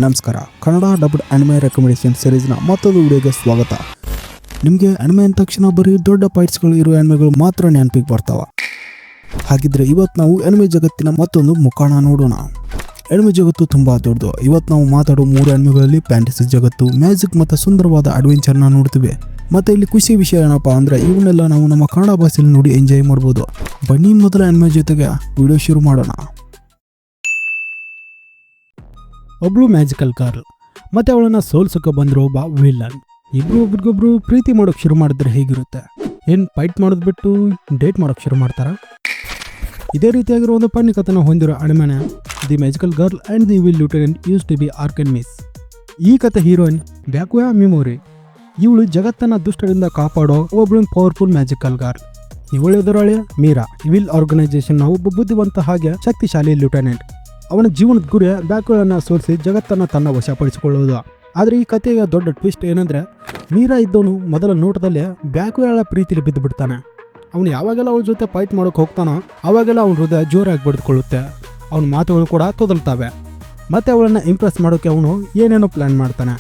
ನಮಸ್ಕಾರ. Kannada dubbed anime recommendation ಸೀರೀಸ್ನ ಮತ್ತೊಂದು ವಿಡಿಯೋಗೆ ಸ್ವಾಗತ. ನಿಮಗೆ ಅನಿಮೆ ಅಂದ ತಕ್ಷಣ ಬರೀ ದೊಡ್ಡ ಫೈಟ್ಸ್ಗಳು ಇರೋ ಅನಿಮೆಗಳು ಮಾತ್ರ ನೆನಪಿಗೆ ಬರ್ತಾವ. ಹಾಗಿದ್ರೆ ಇವತ್ತು ನಾವು ಅನಿಮೆ ಜಗತ್ತಿನ ಮತ್ತೊಂದು ಮುಖಾಣ ನೋಡೋಣ. ಅನಿಮೆ ಜಗತ್ತು ತುಂಬ ದೊಡ್ಡದು. ಇವತ್ತು ನಾವು ಮಾತಾಡೋ 3 ಅನಿಮೆಗಳಲ್ಲಿ ಫ್ಯಾಂಟಸಿ ಜಗತ್ತು, ಮ್ಯಾಜಿಕ್ ಮತ್ತು ಸುಂದರವಾದ ಅಡ್ವೆಂಚರ್ನ ನೋಡ್ತೀವಿ. ಮತ್ತು ಇಲ್ಲಿ ಖುಷಿ ವಿಷಯ ಏನಪ್ಪ ಅಂದರೆ ಇವನ್ನೆಲ್ಲ ನಾವು ನಮ್ಮ ಕನ್ನಡ ಭಾಷೆಯಲ್ಲಿ ನೋಡಿ ಎಂಜಾಯ್ ಮಾಡ್ಬೋದು. ಬನ್ನಿ ಮೊದಲ ಅನಿಮೆ ಜೊತೆಗೆ ವಿಡಿಯೋ ಶುರು ಮಾಡೋಣ. ಒಬ್ಳು ಮ್ಯಾಜಿಕಲ್ ಗರ್ಲ್ ಮತ್ತೆ ಅವಳನ್ನ ಸೋಲ್ಸೋಕೆ ಬಂದಿರೋ ಒಬ್ಬ ವಿಲನ್. ಇಬ್ರು ಒಬ್ರಿಗೊಬ್ರು ಪ್ರೀತಿ ಮಾಡೋಕೆ ಶುರು ಮಾಡಿದ್ರೆ ಹೇಗಿರುತ್ತೆ? ಏನು ಫೈಟ್ ಮಾಡೋದು ಬಿಟ್ಟು ಡೇಟ್ ಮಾಡೋಕೆ ಶುರು ಮಾಡ್ತಾರ? ಇದೇ ರೀತಿಯಾಗಿರೋ ಒಂದು ಫನ್ನಿ ಕಥೆನ ಹೊಂದಿರೋ ಅನಿಮೆನ the magical girl and the evil lieutenant used to be archenemies. ಈ ಕಥೆ ಹೀರೋಯಿನ್ ಬ್ಯಾಕ್ವಾ ಮಿಮೋರಿ. ಇವಳು ಜಗತ್ತನ್ನ ದುಷ್ಟರಿಂದ ಕಾಪಾಡೋ ಒಬ್ಬಳು ಪವರ್ಫುಲ್ ಮ್ಯಾಜಿಕಲ್ ಗರ್ಲ್. ಇವಳು ಎದುರಾಳಿ ಮೀರಾ, ವಿಲ್ ಆರ್ಗನೈಸೇಷನ್ನ ಒಬ್ಬ ಬುದ್ಧಿವಂತ ಹಾಗೆ ಶಕ್ತಿಶಾಲಿ ಲ್ಯೂಟೆನೆಂಟ್. ಅವನ ಜೀವನದ ಗುರಿ ಬ್ಯಾಕ್ವೇಳನ್ನು ಸೋಲಿಸಿ ಜಗತ್ತನ್ನು ತನ್ನ ವಶಪಡಿಸಿಕೊಳ್ಳುವುದು. ಆದರೆ ಈ ಕಥೆಯ ದೊಡ್ಡ ಟ್ವಿಸ್ಟ್ ಏನಂದರೆ, ಮೀರಾ ಇದ್ದವನು ಮೊದಲ ನೋಟದಲ್ಲೇ ಬ್ಯಾಕ್ವೇಳ ಪ್ರೀತಿಲಿ ಬಿದ್ದು ಬಿಡ್ತಾನೆ. ಅವನು ಯಾವಾಗೆಲ್ಲ ಅವಳ ಜೊತೆ ಫೈಟ್ ಮಾಡೋಕೆ ಹೋಗ್ತಾನೋ ಅವಾಗೆಲ್ಲ ಅವನ ಹೃದಯ ಜೋರಾಗಿ ಬಡಿದುಕೊಳ್ಳುತ್ತೆ. ಅವನ ಮಾತುಗಳು ಕೂಡ ತೊದಲ್ತವೆ. ಮತ್ತು ಅವಳನ್ನು ಇಂಪ್ರೆಸ್ ಮಾಡೋಕ್ಕೆ ಅವನು ಏನೇನೋ ಪ್ಲ್ಯಾನ್ ಮಾಡ್ತಾನೆ.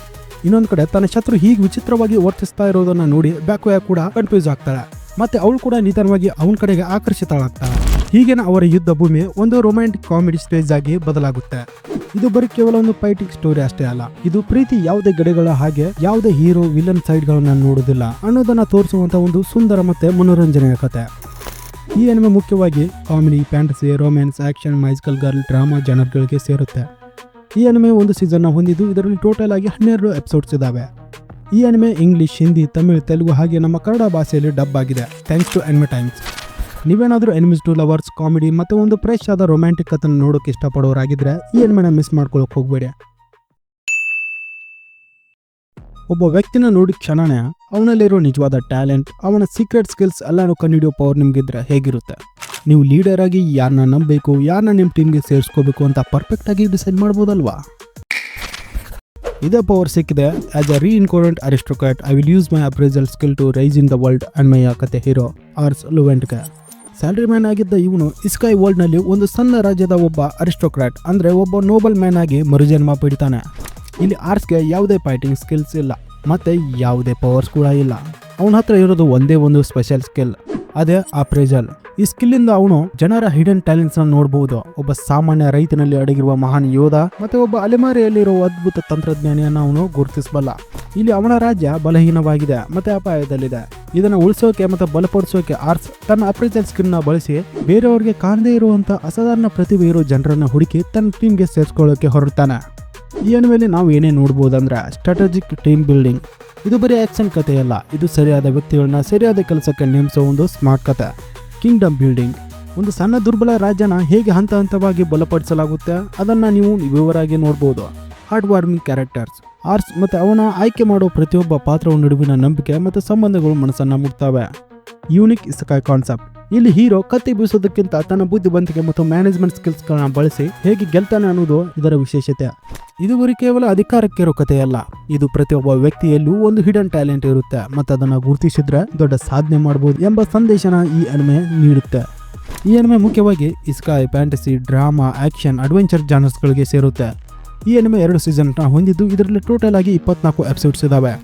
ಇನ್ನೊಂದು ಕಡೆ ತನ್ನ ಶತ್ರು ಹೀಗೆ ವಿಚಿತ್ರವಾಗಿ ವರ್ತಿಸ್ತಾ ಇರೋದನ್ನು ನೋಡಿ ಬ್ಯಾಕ್ವೇ ಕೂಡ ಕನ್ಫ್ಯೂಸ್ ಆಗ್ತಾಳೆ. ಮತ್ತು ಅವಳು ಕೂಡ ನಿಧಾನವಾಗಿ ಅವನ ಕಡೆಗೆ ಆಕರ್ಷಿತಳಾಗ್ತಾಳೆ. ಹೀಗೇನ ಅವರ ಯುದ್ಧ ಭೂಮಿ ಒಂದು ರೊಮ್ಯಾಂಟಿಕ್ ಕಾಮಿಡಿ ಸ್ಟೇಜ್ ಆಗಿ ಬದಲಾಗುತ್ತೆ. ಇದು ಬರೀ ಕೇವಲ ಒಂದು ಫೈಟಿಂಗ್ ಸ್ಟೋರಿ ಅಷ್ಟೇ ಅಲ್ಲ, ಇದು ಪ್ರೀತಿ ಯಾವುದೇ ಗಡಿಗಳ ಹಾಗೆ ಯಾವುದೇ ಹೀರೋ ವಿಲನ್ ಸೈಡ್ಗಳನ್ನ ನೋಡೋದಿಲ್ಲ ಅನ್ನೋದನ್ನ ತೋರಿಸುವಂತ ಒಂದು ಸುಂದರ ಮತ್ತೆ ಮನೋರಂಜನೆಯ ಕಥೆ. ಈ ಅನಿಮೆ ಮುಖ್ಯವಾಗಿ comedy, fantasy, romance, action, magical girl, drama ಜನರ್ಗಳಿಗೆ ಸೇರುತ್ತೆ. ಈ ಅನಿಮೆ ಒಂದು ಸೀಸನ್ನ ಹೊಂದಿದ್ದು ಇದರಲ್ಲಿ ಟೋಟಲ್ ಆಗಿ 12 ಎಪಿಸೋಡ್ಸ್ ಇದಾವೆ. ಈ ಅನಿಮೆ ಇಂಗ್ಲಿಷ್, ಹಿಂದಿ, ತಮಿಳ್, ತೆಲುಗು ಹಾಗೆ ನಮ್ಮ ಕನ್ನಡ ಭಾಷೆಯಲ್ಲಿ ಡಬ್ ಆಗಿದೆ, ಥ್ಯಾಂಕ್ಸ್ ಟು ಅನಿಮೆ ಟೈಮ್ಸ್. ನೀವೇನಾದರೂ ಎನಿಮೀಸ್ ಟು ಲವರ್ಸ್, ಕಾಮಿಡಿ ಮತ್ತು ಒಂದು ಫ್ರೆಶ್ ಆದ ರೊಮ್ಯಾಂಟಿಕ್ ಕಥೆನ ನೋಡೋಕೆ ಇಷ್ಟಪಡೋರಾಗಿದ್ದರೆ ಈ ಅನಿಮೆನ ಮಿಸ್ ಮಾಡ್ಕೊಳ್ಳೋಕೆ ಹೋಗಬೇಡಿ. ಒಬ್ಬ ವ್ಯಕ್ತಿನ ನೋಡಿ ಕ್ಷಣನೇ ಅವನಲ್ಲಿರೋ ನಿಜವಾದ ಟ್ಯಾಲೆಂಟ್, ಅವನ ಸೀಕ್ರೆಟ್ ಸ್ಕಿಲ್ಸ್ ಎಲ್ಲಾನು ಕಂಡುಹಿಡಿಯೋ ಪವರ್ ನಿಮಗಿದ್ರೆ ಹೇಗಿರುತ್ತೆ? ನೀವು ಲೀಡರ್ ಆಗಿ ಯಾರನ್ನ ನಂಬಬೇಕು, ಯಾರನ್ನ ನಿಮ್ಮ ಟೀಮ್ಗೆ ಸೇರಿಸ್ಕೋಬೇಕು ಅಂತ ಪರ್ಫೆಕ್ಟ್ ಆಗಿ ಡಿಸೈಡ್ ಮಾಡ್ಬೋದಲ್ವಾ? ಇದೇ ಪವರ್ ಸಿಕ್ಕಿದೆ. As a reincarnate aristocrat I will use my appraisal skill to rise in the world and my ಕತೆ ಹೀರೋ ಆರ್ಸ್ ಲುವೆಂಟ್ಗೆ. ಸ್ಯಾಲ್ರಿ ಮ್ಯಾನ್ ಆಗಿದ್ದ ಇವನು ಇಸ್ಕೈ ವರ್ಲ್ಡ್ನಲ್ಲಿ ಒಂದು ಸಣ್ಣ ರಾಜ್ಯದ ಒಬ್ಬ ಅರಿಸ್ಟೋಕ್ರಾಟ್ ಅಂದರೆ ಒಬ್ಬ ನೋಬಲ್ ಮ್ಯಾನ್ ಆಗಿ ಮರುಜನ್ಮ ಪಡಿತಾನೆ. ಇಲ್ಲಿ ಆರ್ಸ್ಗೆ ಯಾವುದೇ ಫೈಟಿಂಗ್ ಸ್ಕಿಲ್ಸ್ ಇಲ್ಲ ಮತ್ತು ಯಾವುದೇ ಪವರ್ಸ್ ಕೂಡ ಇಲ್ಲ. ಅವನ ಹತ್ರ ಇರೋದು ಒಂದೇ ಒಂದು ಸ್ಪೆಷಲ್ ಸ್ಕಿಲ್, ಅದೇ ಅಪ್ರೈಸಲ್. ಈ ಸ್ಕಿಲ್ಲಿಂದ ಅವನು ಜನರ ಹಿಡನ್ ಟ್ಯಾಲೆಂಟ್ಸ್ ನೋಡಬಹುದು. ಒಬ್ಬ ಸಾಮಾನ್ಯ ರೈತನಲ್ಲಿ ಅಡಗಿರುವ ಮಹಾನ್ ಯೋಧ ಮತ್ತೆ ಒಬ್ಬ ಅಲೆಮಾರಿಯಲ್ಲಿರುವ ಅದ್ಭುತ ತಂತ್ರಜ್ಞಾನಿಯನ್ನು ಅವನು ಗುರುತಿಸಬಲ್ಲ. ಇಲ್ಲಿ ಅವನ ರಾಜ್ಯ ಬಲಹೀನವಾಗಿದೆ ಮತ್ತೆ ಅಪಾಯದಲ್ಲಿದೆ. ಇದನ್ನು ಉಳಿಸೋಕೆ ಮತ್ತು ಬಲಪಡಿಸೋಕೆ ಆರ್ಸ್ ತನ್ನ ಅಪ್ರೈಸಲ್ ಸ್ಕಿಲ್ ನ ಬಳಸಿ ಬೇರೆಯವರಿಗೆ ಕಾಣದೇ ಇರುವಂತ ಅಸಾಧಾರಣ ಪ್ರತಿಭೆ ಇರೋ ಜನರನ್ನ ಹುಡುಕಿ ತನ್ನ ಟೀಮ್ಗೆ ಸೇರಿಸ್ಕೊಳ್ಳೋಕೆ ಹೊರಡ್ತಾನೆ. ಈ ಅನಿಮೆಯಲ್ಲಿ ನಾವು ಏನೇ ನೋಡ್ಬೋದಂದ್ರೆ ಸ್ಟ್ರಾಟಜಿಕ್ ಟೀಮ್ ಬಿಲ್ಡಿಂಗ್. ಇದು ಬರೀ ಆಕ್ಷನ್ ಕಥೆಯಲ್ಲ, ಇದು ಸರಿಯಾದ ವ್ಯಕ್ತಿಗಳನ್ನ ಸರಿಯಾದ ಕೆಲಸಕ್ಕೆ ನೇಮಿಸೋ ಒಂದು ಸ್ಮಾರ್ಟ್ ಕಥೆ. ಕಿಂಗ್ಡಮ್ ಬಿಲ್ಡಿಂಗ್, ಒಂದು ಸಣ್ಣ ದುರ್ಬಲ ರಾಜ್ಯನ ಹೇಗೆ ಹಂತ ಹಂತವಾಗಿ ಬಲಪಡಿಸಲಾಗುತ್ತೆ ಅದನ್ನು ನೀವು ವಿವರವಾಗಿ ನೋಡ್ಬೋದು. Heart warming characters. ಆರ್ಸ್ ಮತ್ತು ಅವನ ಆಯ್ಕೆ ಮಾಡೋ ಪ್ರತಿಯೊಬ್ಬ ಪಾತ್ರವ ನಡುವಿನ ನಂಬಿಕೆ ಮತ್ತು ಸಂಬಂಧಗಳು ಮನಸ್ಸನ್ನು ಮುಟ್ತವೆ. Unique isekai concept. ಇಲ್ಲಿ ಹೀರೋ ಕತ್ತಿ ಬೀಸೋದಕ್ಕಿಂತ ತನ್ನ ಬುದ್ಧಿವಂತಿಕೆ ಮತ್ತು ಮ್ಯಾನೇಜ್ಮೆಂಟ್ ಸ್ಕಿಲ್ಸ್ಗಳನ್ನ ಬಳಸಿ ಹೇಗೆ ಗೆಲ್ತಾನೆ ಅನ್ನೋದು ಇದರ ವಿಶೇಷತೆ. ಇದು ಬರೀ ಕೇವಲ ಅಧಿಕಾರಕ್ಕಿರೋ ಕಥೆಯಲ್ಲ, ಇದು ಪ್ರತಿಯೊಬ್ಬ ವ್ಯಕ್ತಿಯಲ್ಲೂ ಒಂದು ಹಿಡನ್ ಟ್ಯಾಲೆಂಟ್ ಇರುತ್ತೆ ಮತ್ತು ಅದನ್ನು ಗುರುತಿಸಿದ್ರೆ ದೊಡ್ಡ ಸಾಧನೆ ಮಾಡಬಹುದು ಎಂಬ ಸಂದೇಶನ ಈ ಅನಿಮೆ ನೀಡುತ್ತೆ. ಈ ಅನಿಮೆ ಮುಖ್ಯವಾಗಿ ಇಸ್ಕಾಯ್, ಫ್ಯಾಂಟಸಿ, ಡ್ರಾಮಾ, ಆಕ್ಷನ್, ಅಡ್ವೆಂಚರ್ ಜಾನರ್ಸ್ಗಳಿಗೆ ಸೇರುತ್ತೆ. ಈ ಅನಿಮೆ 2 ಸೀಸನ್ನ ಹೊಂದಿದ್ದು ಇದರಲ್ಲಿ ಟೋಟಲ್ ಆಗಿ 24 ಎಪಿಸೋಡ್ಸ್ ಇದಾವೆ.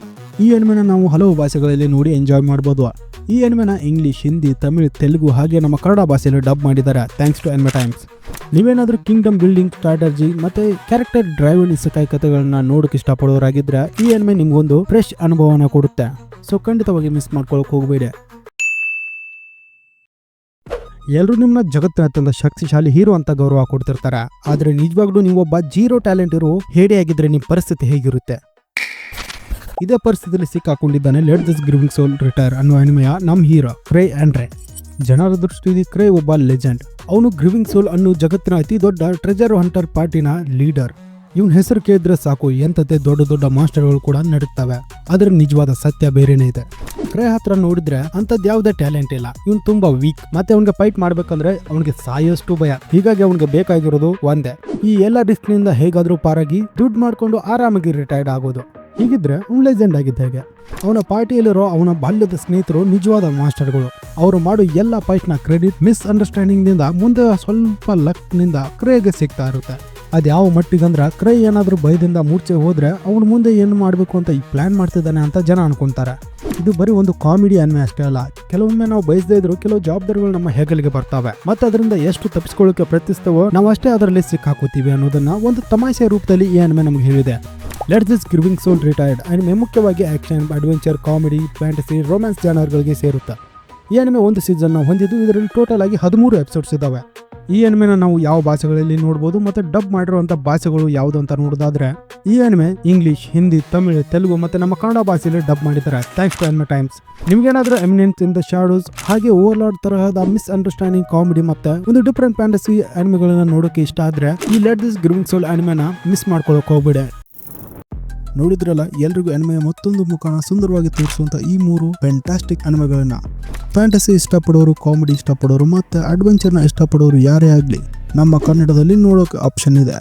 ಈ ಅನಿಮೆನ ನಾವು ಹಲವು ಭಾಷೆಗಳಲ್ಲಿ ನೋಡಿ ಎಂಜಾಯ್ ಮಾಡ್ಬೋದು. ಈ ಅನಿಮೆನ ಇಂಗ್ಲಿಷ್, ಹಿಂದಿ, ತಮಿಳ್, ತೆಲುಗು ಹಾಗೆ ನಮ್ಮ ಕನ್ನಡ ಭಾಷೆಯಲ್ಲಿ ಡಬ್ ಮಾಡಿದ್ದಾರೆ, ಥ್ಯಾಂಕ್ಸ್ ಟು ಅನಿಮೆ ಟೈಮ್ಸ್. ನೀವೇನಾದರೂ ಕಿಂಗ್ಡಮ್ ಬಿಲ್ಡಿಂಗ್, ಸ್ಟ್ರಾಟಜಿ ಮತ್ತು ಕ್ಯಾರೆಕ್ಟರ್ ಡ್ರೈವನ್ ಇಸಕಾಯ್ ಕಥೆಗಳನ್ನ ನೋಡೋಕೆ ಇಷ್ಟಪಡೋರಾಗಿದ್ದರೆ ಈ ಅನಿಮೆ ನಿಮಗೊಂದು ಫ್ರೆಶ್ ಅನುಭವನ ಕೊಡುತ್ತೆ. ಸೊ ಖಂಡಿತವಾಗಿ ಮಿಸ್ ಮಾಡ್ಕೊಳ್ಳೋಕೆ ಹೋಗಬೇಡಿ. ಎಲ್ಲರೂ ನಿಮ್ಮನ್ನ ಜಗತ್ತಿನ ಅತ್ಯಂತ ಶಕ್ತಿಶಾಲಿ ಹೀರೋ ಅಂತ ಗೌರವ ಕೊಡ್ತಿರ್ತಾರೆ, ಆದರೆ ನಿಜವಾಗ್ಲೂ ನೀವೊಬ್ಬ ಜೀರೋ ಟ್ಯಾಲೆಂಟ್ ಇರೋ ಹೇಡಿ ಆಗಿದ್ರೆ ನಿಮ್ಮ ಪರಿಸ್ಥಿತಿ ಹೇಗಿರುತ್ತೆ? ಇದೇ ಪರಿಸ್ಥಿತಿಯಲ್ಲಿ ಸಿಕ್ಕಾಕೊಂಡಿದ್ದಾನೆ let this grieving soul retire ಅನ್ನೋ ಅನಿಮೆಯ ನಮ್ಮ ಹೀರೋ ಕ್ರೇ ಆಂಡ್ರೆ. ಜನರ ದೃಷ್ಟಿಯಲ್ಲಿ ಕ್ರೇ ಒಬ್ಬ ಲೆಜೆಂಡ್. ಅವನು ಗ್ರೀವಿಂಗ್ ಸೋಲ್ ಅನ್ನೋ ಜಗತ್ತಿನ ಅತಿ ದೊಡ್ಡ ಟ್ರೆಜರ್ ಹಂಟರ್ ಪಾರ್ಟಿನ ಲೀಡರ್. ಇವನ್ ಹೆಸರು ಕೇಳಿದ್ರೆ ಸಾಕು ಎಂತತೆ ದೊಡ್ಡ ದೊಡ್ಡ ಮಾಸ್ಟರ್ಗಳು ಕೂಡ ನಡುತ್ತವೆ. ಆದ್ರೆ ನಿಜವಾದ ಸತ್ಯ ಬೇರೆನೇ ಇದೆ. ಕ್ರೇ ಹತ್ರ ನೋಡಿದ್ರೆ ಅಂತದ್ ಯಾವುದೇ ಟ್ಯಾಲೆಂಟ್ ಇಲ್ಲ. ಇವನ್ ತುಂಬಾ ವೀಕ್ ಮತ್ತೆ ಅವನಿಗೆ ಫೈಟ್ ಮಾಡ್ಬೇಕಂದ್ರೆ ಅವನಿಗೆ ಸಾಯಷ್ಟು ಭಯ. ಹೀಗಾಗಿ ಅವನಿಗೆ ಬೇಕಾಗಿರೋದು ಒಂದೇ, ಈ ಎಲ್ಲ ರಿಸ್ಕ್ ನಿಂದ ಹೇಗಾದ್ರೂ ಪಾರಾಗಿ ದುಡ್ಡು ಮಾಡ್ಕೊಂಡು ಆರಾಮಾಗಿ ರಿಟೈರ್ಡ್ ಆಗೋದು. ಹೀಗಿದ್ರೆ ಅವ್ನು ಲೆಜೆಂಡ್ ಆಗಿದ್ದ ಹಾಗೆ. ಅವನ ಪಾರ್ಟಿಯಲ್ಲಿರೋ ಅವನ ಬಾಲ್ಯದ ಸ್ನೇಹಿತರು ನಿಜವಾದ ಮಾಸ್ಟರ್ಗಳು. ಅವರು ಮಾಡೋ ಎಲ್ಲ ಫೈಟ್ನ ಕ್ರೆಡಿಟ್ ಮಿಸ್ ಅಂಡರ್ಸ್ಟ್ಯಾಂಡಿಂಗ್ ನಿಂದ ಮುಂದೆ ಸ್ವಲ್ಪ ಲಕ್ ನಿಂದ ಕ್ರೇಗೆ ಸಿಗ್ತಾ ಇರುತ್ತೆ. ಅದು ಯಾವ ಮಟ್ಟಿಗಂದ್ರೆ ಕ್ರೈ ಏನಾದರೂ ಭಯದಿಂದ ಮೂರ್ಛೆ ಹೋದ್ರೆ ಅವನು ಮುಂದೆ ಏನು ಮಾಡಬೇಕು ಅಂತ ಈಗ ಪ್ಲಾನ್ ಮಾಡ್ತಿದ್ದಾನೆ ಅಂತ ಜನ ಅನ್ಕೊಂತಾರೆ. ಇದು ಬರೀ ಒಂದು ಕಾಮಿಡಿ ಅನ್ಮೆ ಅಷ್ಟೇ ಅಲ್ಲ, ಕೆಲವೊಮ್ಮೆ ನಾವು ಬಯಸದೇ ಇದ್ರು ಕೆಲವು ಜವಾಬ್ದಾರಿಗಳು ನಮ್ಮ ಹೆಗಲಿಗೆ ಬರ್ತವೆ ಮತ್ತೆ ಅದರಿಂದ ಎಷ್ಟು ತಪ್ಪಿಸ್ಕೊಳ್ಳೋಕೆ ಪ್ರಯತ್ನಿಸ್ತವೋ ನಾವು ಅಷ್ಟೇ ಅದರಲ್ಲಿ ಸಿಕ್ಕಾಕೋತೀವಿ ಅನ್ನೋದನ್ನ ಒಂದು ತಮಾಷೆ ರೂಪದಲ್ಲಿ ಈ ಅನ್ಮೆ ನಮ್ಗೆ ಹೇಳಿದೆ. Let's this giving soul retired anime ಮುಖ್ಯವಾಗಿ action, adventure, comedy, fantasy, romance ಜಾನರ್ಗಳಿಗೆ ಸೇರುತ್ತೆ. ಈ ಅನಿಮೆ ಒಂದು ಸೀಸನ್ ಹೊಂದಿದ್ದು ಇದರಲ್ಲಿ ಟೋಟಲ್ ಆಗಿ 13 ಎಪಿಸೋಡ್ಸ್ ಇದಾವೆ. ಈ ಅನಿಮೆನ ನಾವು ಯಾವ ಭಾಷೆಗಳಲ್ಲಿ ನೋಡ್ಬೋದು ಮತ್ತೆ ಡಬ್ ಮಾಡಿರುವಂಥ ಭಾಷೆಗಳು ಯಾವುದು ಅಂತ ನೋಡೋದಾದ್ರೆ ಈ ಅನಿಮೆ ಇಂಗ್ಲಿಷ್, ಹಿಂದಿ, ತಮಿಳು, ತೆಲುಗು ಮತ್ತೆ ನಮ್ಮ ಕನ್ನಡ ಭಾಷೆಯಲ್ಲಿ ಡಬ್ ಮಾಡಿದ್ದಾರೆ. Thanks to anime times. ನಿಮ್ಗೇನಾದ್ರೂ ಎಮಿನೆನ್ಸ್ ಇನ್ ದ ಶಾಡೋಸ್ ಹಾಗೆ ಓವರ್ಲಾರ್ಡ್ ತರಹದ ಮಿಸ್ ಅಂಡರ್ಸ್ಟ್ಯಾಂಡಿಂಗ್ ಕಾಮಿಡಿ ಮತ್ತೆ ಒಂದು ಡಿಫ್ರೆಂಟ್ ಫ್ಯಾಂಟಸಿ ಅನಿಮೆಗಳನ್ನ ನೋಡೋಕೆ ಇಷ್ಟ ಆದ್ರೆ ಈ ಲೆಟ್ ದಿಸ್ ಗಿವಿಂಗ್ ಸೋಲ್ ಅನಿಮೆನ ಮಿಸ್ ಮಾಡ್ಕೊಳ್ಳೋಕೆ ಹೋಗ್ಬೇಡಿ. ನೋಡಿದ್ರಲ್ಲ, ಎಲ್ರಿಗೂ ಅನಿಮೆಯ ಮತ್ತೊಂದು ಮುಖಾನ ಸುಂದರವಾಗಿ ತೋರಿಸುವಂಥ ಈ 3 ಫ್ಯಾಂಟಾಸ್ಟಿಕ್ ಅನಿಮೆಗಳನ್ನ ಫ್ಯಾಂಟಸಿ ಇಷ್ಟಪಡೋರು, ಕಾಮಿಡಿ ಇಷ್ಟಪಡೋರು ಮತ್ತು ಅಡ್ವೆಂಚರ್ನ ಇಷ್ಟಪಡೋರು ಯಾರೇ ಆಗಲಿ ನಮ್ಮ ಕನ್ನಡದಲ್ಲಿ ನೋಡೋಕೆ ಆಪ್ಷನ್ ಇದೆ.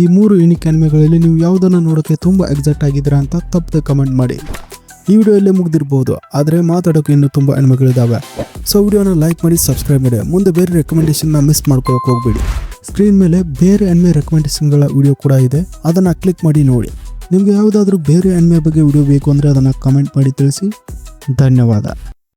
ಈ 3 ಯುನಿಕ್ ಅನಿಮೆಗಳಲ್ಲಿ ನೀವು ಯಾವುದನ್ನು ನೋಡೋಕ್ಕೆ ತುಂಬ ಎಕ್ಸೈಟ್ ಆಗಿದ್ದೀರಾ ಅಂತ ತಪ್ಪದೆ ಕಮೆಂಟ್ ಮಾಡಿ. ಈ ವಿಡಿಯೋಲ್ಲೇ ಮುಗ್ದಿರ್ಬೋದು, ಆದರೆ ಮಾತಾಡೋಕೆ ಇನ್ನೂ ತುಂಬ ಅನಿಮೆಗಳಿದ್ದಾವೆ. ಸೊ ವಿಡಿಯೋನ ಲೈಕ್ ಮಾಡಿ, ಸಬ್ಸ್ಕ್ರೈಬ್ ಮಾಡಿ. ಮುಂದೆ ಬೇರೆ ರೆಕಮೆಂಡೇಷನ್ನ ಮಿಸ್ ಮಾಡ್ಕೊಳ್ಳೋಕೆ ಹೋಗ್ಬೇಡಿ. ಸ್ಕ್ರೀನ್ ಮೇಲೆ ಬೇರೆ ಅನಿಮೆ ರೆಕಮೆಂಡೇಷನ್ಗಳ ವಿಡಿಯೋ ಕೂಡ ಇದೆ, ಅದನ್ನು ಕ್ಲಿಕ್ ಮಾಡಿ ನೋಡಿ. ನಿಮಗೆ ಯಾವುದಾದ್ರೂ ಬೇರೆ ಅನಿಮೆ ಬಗ್ಗೆ ವಿಡಿಯೋ ಬೇಕು ಅಂದರೆ ಅದನ್ನು ಕಮೆಂಟ್ ಮಾಡಿ ತಿಳಿಸಿ. ಧನ್ಯವಾದ.